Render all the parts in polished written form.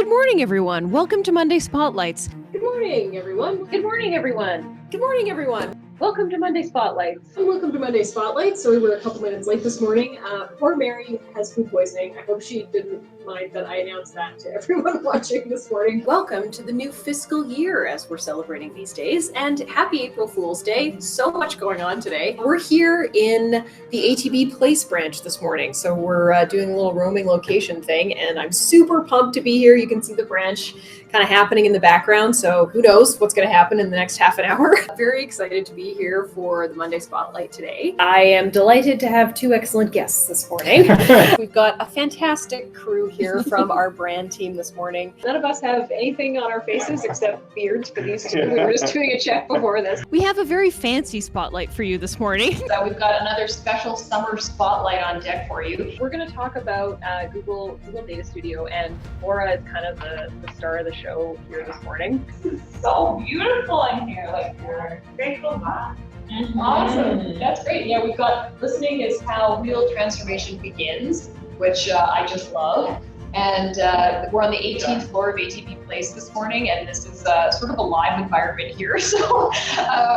Good morning, everyone. Welcome to Monday Spotlights. Good morning, everyone. Good morning, everyone. Good morning, everyone. Welcome to Monday Spotlights. And welcome to Monday Spotlight. So we were a couple minutes late this morning. Poor Mary has food poisoning. I hope she didn't mind that I announced that to everyone watching this morning. Welcome to the new fiscal year as we're celebrating these days, and happy April Fool's Day. So much going on today. We're here in the ATB Place branch this morning, so we're doing a little roaming location thing, and I'm super pumped to be here. You can see the branch kind of happening in the background, so who knows what's going to happen in the next half an hour. Very excited to be here for the Monday Spotlight today. I am delighted to have two excellent guests this morning. We've got a fantastic crew here from our brand team this morning. None of us have anything on our faces except beards for these two. We were just doing a check before this. We have a very fancy spotlight for you this morning. So we've got another special summer spotlight on deck for you. We're going to talk about Google Data Studio, and Laura is kind of the star of the show here this morning. This is so beautiful in here, like your grateful vibe. Mm-hmm. Awesome. That's great. Yeah, we've got listening is how real transformation begins, which I just love. And we're on the 18th floor of ATB Place this morning, and this is sort of a live environment here. So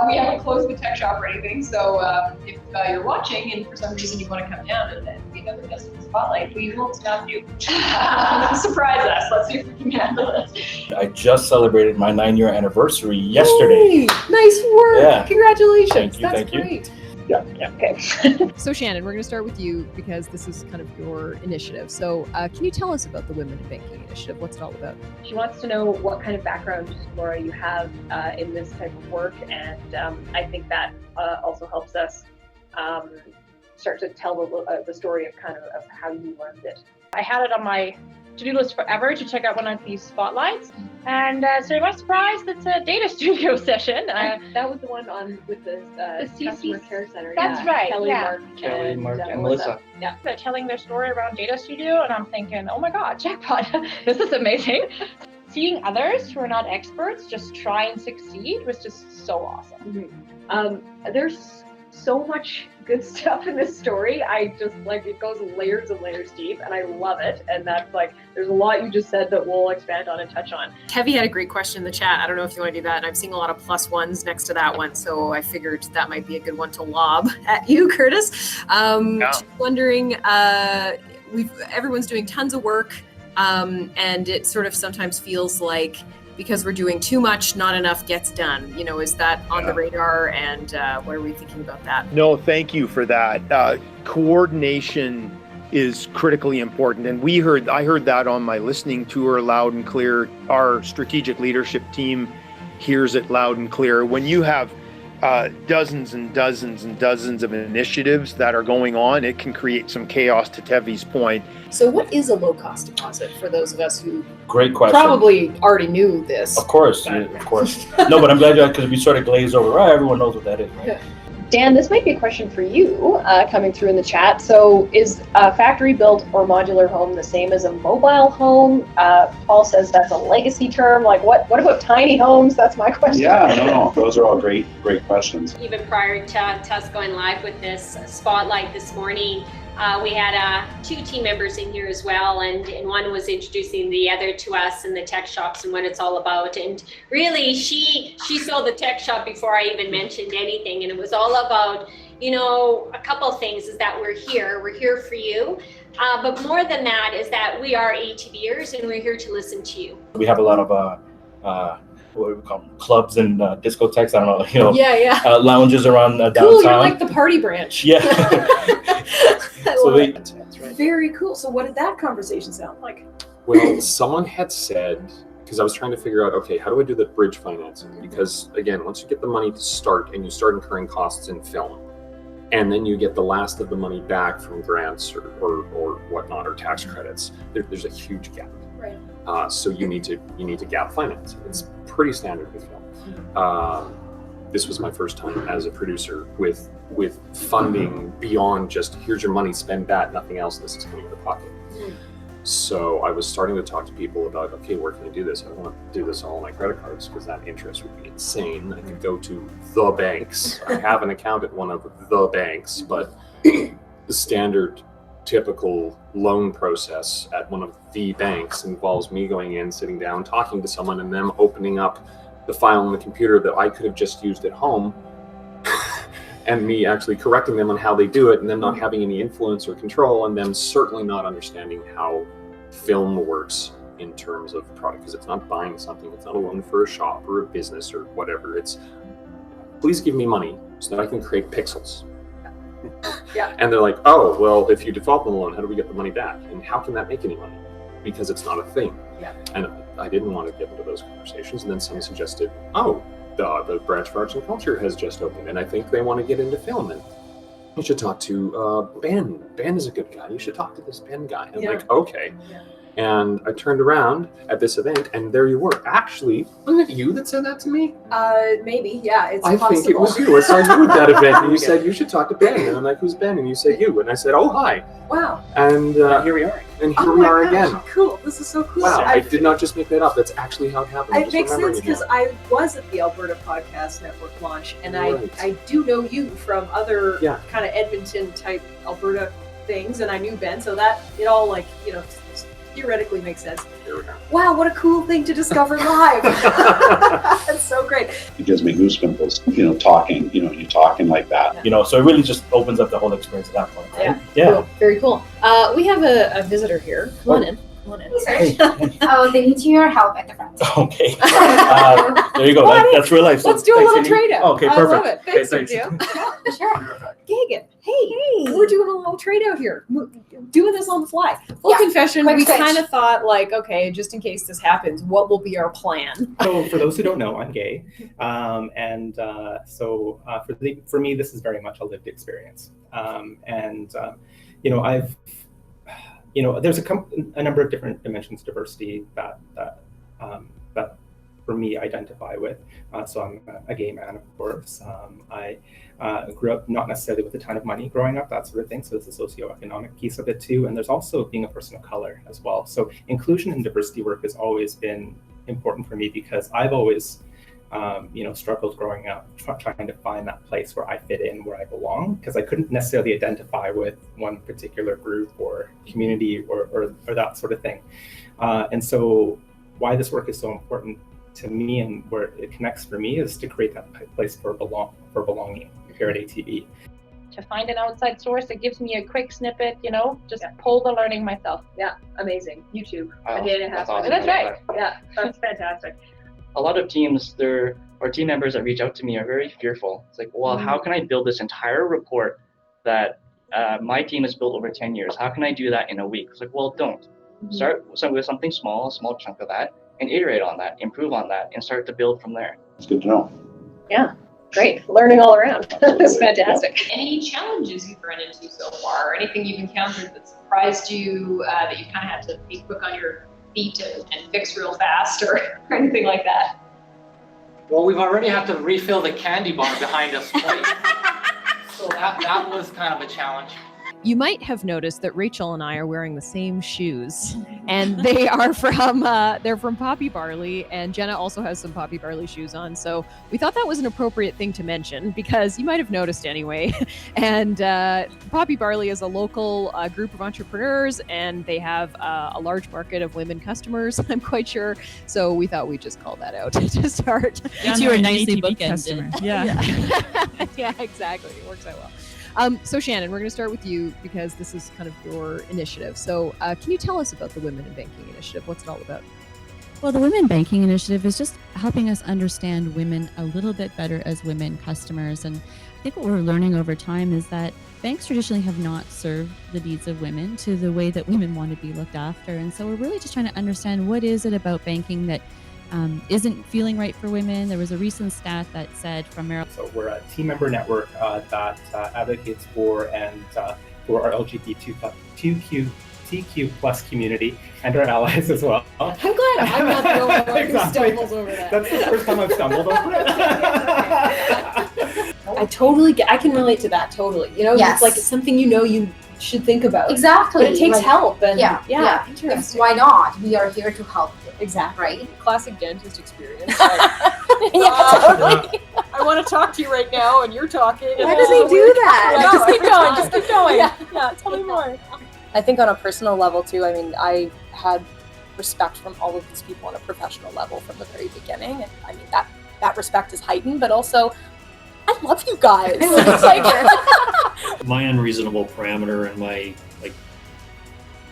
we haven't closed the tech shop or anything. So if you're watching and for some reason you want to come down and be another guest in the spotlight, we won't stop you. Surprise us. Let's see if we can handle it. I just celebrated my 9-year anniversary yesterday. Hey, nice work. Yeah. Congratulations. Thank you, That's thank you. great. Yeah. Okay. So Shannon, we're going to start with you because this is kind of your initiative. So can you tell us about the Women in Banking Initiative? What's it all about? She wants to know what kind of background, Laura, you have in this type of work, and I think that also helps us start to tell the story of kind of how you learned it. I had it on my to-do list forever to check out one of these spotlights, and so to my surprise, it's a data studio session. That was the one on with the customer care center. That's right, Kelly, yeah. Mark, and Melissa. Yeah, they're telling their story around data studio, and I'm thinking, oh my god, jackpot! This is amazing. Seeing others who are not experts just try and succeed was just so awesome. Mm-hmm. There's so much good stuff in this story. I just it goes layers and layers deep, and I love it. And that's there's a lot you just said that we'll expand on and touch on. Kevi had a great question in the chat. I don't know if you want to do that. And I'm seeing a lot of +1s next to that one. So I figured that might be a good one to lob at you, Curtis. Just wondering, everyone's doing tons of work. And it sort of sometimes feels like because we're doing too much, not enough gets done. Is that on the radar, and what are we thinking about that? No, thank you for that. Coordination is critically important. And I heard that on my listening tour loud and clear. Our strategic leadership team hears it loud and clear. When you have dozens and dozens and dozens of initiatives that are going on, it can create some chaos, to Tevi's point. So what is a low-cost deposit for those of us who Great question. probably already knew this? Of course. No, but I'm glad because we sort of glazed over. Right, everyone knows what that is, right? Dan, this might be a question for you coming through in the chat. So is a factory-built or modular home the same as a mobile home? Paul says that's a legacy term. What about tiny homes? That's my question. Yeah, no, those are all great questions. Even prior to us going live with this spotlight this morning, we had 2 team members in here as well, and one was introducing the other to us and the tech shops and what it's all about. And really, she saw the tech shop before I even mentioned anything, and it was all about, a couple of things. Is that we're here for you, but more than that is that we are ATBers and we're here to listen to you. We have a lot of what do we call them? Clubs and discotheques. I don't know, lounges around downtown. Cool, you're like the party branch. Yeah. Very cool. So what did that conversation sound like? Well, someone had said, because I was trying to figure out, okay, how do I do the bridge financing? Because again, once you get the money to start and you start incurring costs in film, and then you get the last of the money back from grants or whatnot, or tax credits, there's a huge gap. Right. So you need to gap finance. It's pretty standard with film. This was my first time as a producer with funding beyond just here's your money, spend that, nothing else, this is coming out of pocket. So I was starting to talk to people about, okay, where can I do this? I don't want to do this all on my credit cards because that interest would be insane. I could go to the banks. I have an account at one of the banks, but the standard typical loan process at one of the banks involves me going in, sitting down, talking to someone, and them opening up the file on the computer that I could have just used at home, and me actually correcting them on how they do it, and them not having any influence or control, and them certainly not understanding how film works in terms of product, because it's not buying something, it's not a loan for a shop or a business or whatever. It's, please give me money so that I can create pixels. Yeah. And they're like, oh, well, if you default on the loan, how do we get the money back? And how can that make any money? Because it's not a thing. Yeah. And I didn't want to get into those conversations. And then someone suggested, oh, the branch for arts and culture has just opened, and I think they want to get into film. And you should talk to Ben. Ben is a good guy. You should talk to this Ben guy. And I'm like, okay. Yeah. And I turned around at this event, and there you were. Actually, wasn't it you that said that to me? Maybe, yeah, it's I possible. think it was you. I saw you at that event, and you said, you should talk to Ben. And I'm like, who's Ben? And you said you. And I said, oh, hi. Wow. And here we are. And here we are again. Cool. This is so cool. Wow, I did not just make that up. That's actually how it happened. It makes sense because I was at the Alberta Podcast Network launch, and I do know you from other kind of Edmonton type Alberta things, and I knew Ben, so that it all theoretically makes sense. There we go. Wow, what a cool thing to discover live. That's so great. It gives me goosebumps, talking, you talking like that. So it really just opens up the whole experience at that point. Right? Yeah. Cool. Very cool. We have a visitor here. Come on in. Hey. Oh, they need your help at the front. Okay. There you go. That's real life. So let's do a little trade out. Okay, perfect. I love it. Thanks, Cynthia. Sure. Gagan, hey, we're doing a little trade out here. Doing this on the fly. Full confession, we kind of thought okay, just in case this happens, what will be our plan? So for those who don't know, I'm gay. So for me, this is very much a lived experience. There's a number of different dimensions of diversity that for me identify with. So I'm a gay man, of course. I grew up not necessarily with a ton of money growing up, that sort of thing. So there's a socioeconomic piece of it too. And there's also being a person of color as well. So inclusion and diversity work has always been important for me because I've always struggled growing up, trying to find that place where I fit in, where I belong, because I couldn't necessarily identify with one particular group or community or that sort of thing. And so why this work is so important to me and where it connects for me is to create that place for belonging here at ATB. To find an outside source that gives me a quick snippet, just pull the learning myself. Yeah, amazing. YouTube. That's awesome. That's right. Yeah, that's fantastic. A lot of teams, or team members that reach out to me are very fearful. It's like, well, how can I build this entire report that my team has built over 10 years? How can I do that in a week? It's like, well, don't. Start with something small, a small chunk of that, and iterate on that, improve on that, and start to build from there. It's good to know. Yeah, great. Learning all around. That's fantastic. Any challenges you've run into so far, or anything you've encountered that surprised you, that you kind of had to be quick on your feet and fix real fast, or anything like that? Well, we've already had to refill the candy bar behind us twice. So that was kind of a challenge. You might have noticed that Rachel and I are wearing the same shoes, and they are they're from Poppy Barley, and Jenna also has some Poppy Barley shoes on. So we thought that was an appropriate thing to mention because you might have noticed anyway. And Poppy Barley is a local group of entrepreneurs, and they have a large market of women customers, I'm quite sure. So we thought we'd just call that out to start. You were nicely bookended. Yeah, exactly. It works out well. So Shannon, we're going to start with you because this is kind of your initiative. So can you tell us about the Women in Banking Initiative? What's it all about? Well, the Women Banking Initiative is just helping us understand women a little bit better as women customers. And I think what we're learning over time is that banks traditionally have not served the needs of women to the way that women want to be looked after. And so we're really just trying to understand what is it about banking that isn't feeling right for women. There was a recent stat that said from Maryland. So we're a team member network that advocates for and for our LGBTQ plus community and our allies as well. I'm glad I'm not the only one who stumbles over that. That's the first time I've stumbled over it. I can relate to that totally. It's like it's something you should think about. Exactly. But it takes help. And yeah. Interesting. Why not? We are here to help. Exactly. Right? Classic dentist experience. Totally. I want to talk to you right now, and you're talking. Why does he do that? Just keep going. Yeah, tell me more. I think on a personal level too, I mean, I had respect from all of these people on a professional level from the very beginning. And I mean, that respect is heightened, but also I love you guys. It's like my unreasonable parameter and my, like,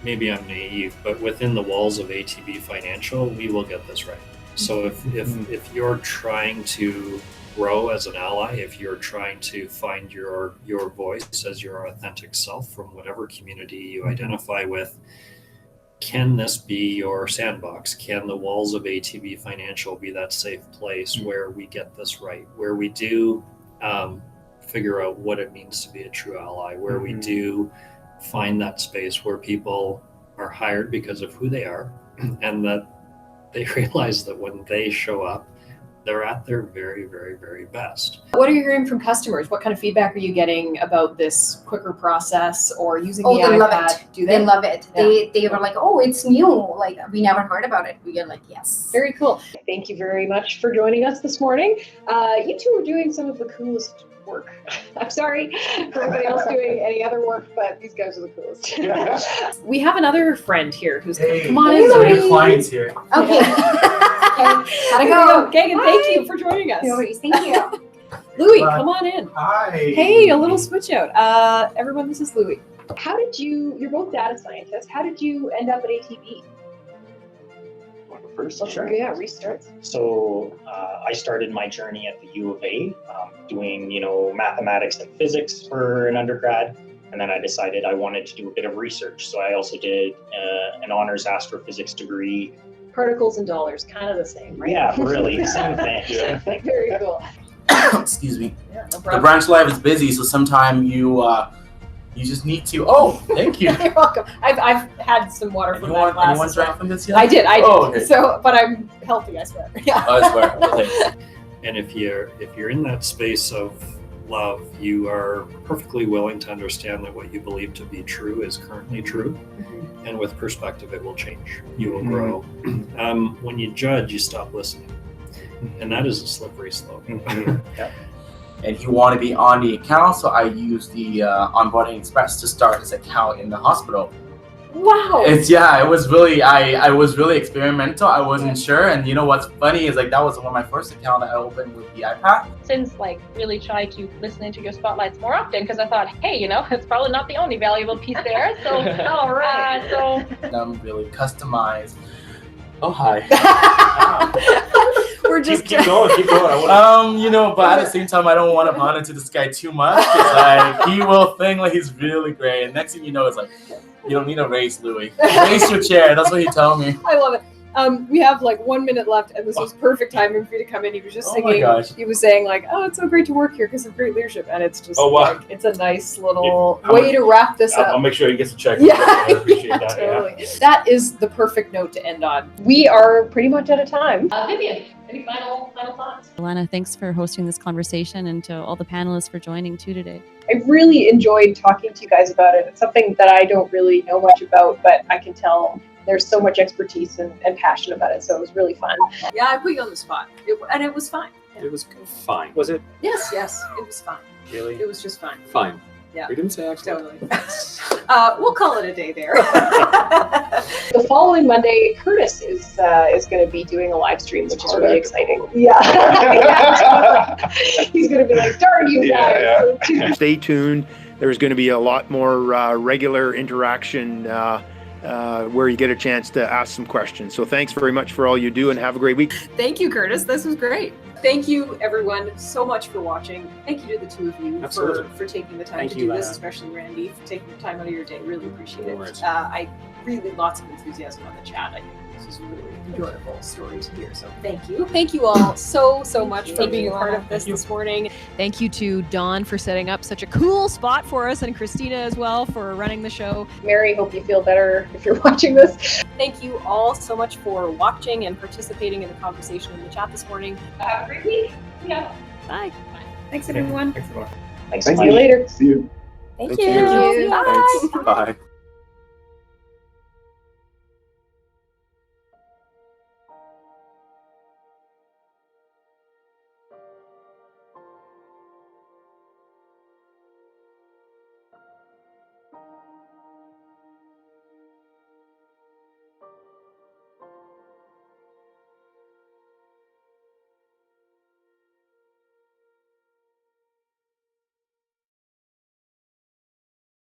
maybe I'm naive, but within the walls of ATB Financial, we will get this right. So if you're trying to grow as an ally, if you're trying to find your voice as your authentic self from whatever community you identify with, can this be your sandbox? Can the walls of ATB Financial be that safe place where we get this right, where we do figure out what it means to be a true ally, where we do find that space where people are hired because of who they are and that they realize that when they show up, they're at their very, very, very best. What are you hearing from customers? What kind of feedback are you getting about this quicker process or using the they iPad? love it. Do they? They love it. Yeah. They were like, oh, it's new. Like, we never heard about it. We are like, yes. Very cool. Thank you very much for joining us this morning. You two are doing some of the coolest work. I'm sorry for everybody else doing any other work, but these guys are the coolest. We have another friend here who's Hey, come on hey, in. so Louis. your clients here. Okay. Gotta go. Gagan, thank you for joining us. No worries. Thank you. Louis, come on in. Hi. Hey, a little switch out. Everyone, this is Louis. How did you're both data scientists, how did you end up at ATB? First, Sure. Yeah, restart. So I started my journey at the U of A, doing mathematics and physics for an undergrad, and then I decided I wanted to do a bit of research. So I also did an honors astrophysics degree. Particles and dollars, kind of the same, right? Yeah, really, same thing. Very cool. Excuse me. Yeah, no The problem. branch life is busy, so sometimes you just need to. Oh, thank you. You're welcome. I've had some water from that glass. Anyone as well. drank from this yet? I did. Oh, okay. So, but I'm healthy, I swear. Yeah. I swear. Okay. And if you're in that space of love, you are perfectly willing to understand that what you believe to be true is currently true. And with perspective, it will change. You will grow. When you judge, you stop listening. And that is a slippery slope. And you want to be on the account, so I use the Onboarding Express to start his account in the hospital. Wow. It was really, I was really experimental. I wasn't sure, and you know what's funny is like that was one of my first account that I opened with the iPad. Since really try to listen into your spotlights more often, because I thought, hey, it's probably not the only valuable piece there. So all right. Really customized. Oh hi. We're just keep going. But at the same time, I don't want to monitor this guy too much because like he will think like he's really great, and next thing you know, it's like you don't need a raise, Louis. Raise your chair. That's what he told me. I love it. We have like 1 minute left, and this was perfect timing for you to come in. He was just Oh my singing. gosh. He was saying like, "Oh, it's so great to work here because of great leadership," and it's just wow. like it's a nice little Yeah. way to wrap this up. I'll make sure he gets a check. Yeah, I appreciate that. totally. That is the perfect note to end on. We are pretty much out of time. Vivian, any final thoughts? Lana, thanks for hosting this conversation and to all the panelists for joining too today. I really enjoyed talking to you guys about it. It's something that I don't really know much about, but I can tell there's so much expertise and passion about it, so it was really fun. Yeah, I put you on the spot, and it was fine. It was fine. Was it? Yes, it was fine. Really? It was just fine. Fine. Yeah. We didn't say excellent. Totally. We'll call it a day there. The following Monday, Curtis is going to be doing a live stream, which is really exciting. Yeah. He's going to be like, darn you guys. Stay tuned. There's going to be a lot more regular interaction where you get a chance to ask some questions. So thanks very much for all you do, and have a great week. Thank you, Curtis. This was great. Thank you, everyone, so much for watching. Thank you to the two of you for taking the time Thank to you, do this, Lana. especially Randy, for taking the time out of your day. Really appreciate No it. worries. I really lots of enthusiasm on the chat. I think this is a really enjoyable story to hear. So thank you. Thank you all so much for being a part of this morning. Thank you to Dawn for setting up such a cool spot for us, and Christina as well for running the show. Mary, hope you feel better if you're watching this. Thank you all so much for watching and participating in the conversation in the chat this morning. Have a great week. Yeah. Bye. Thanks, everyone. Thanks a lot. Thanks. See you later. See you. Thank you. Bye. Bye.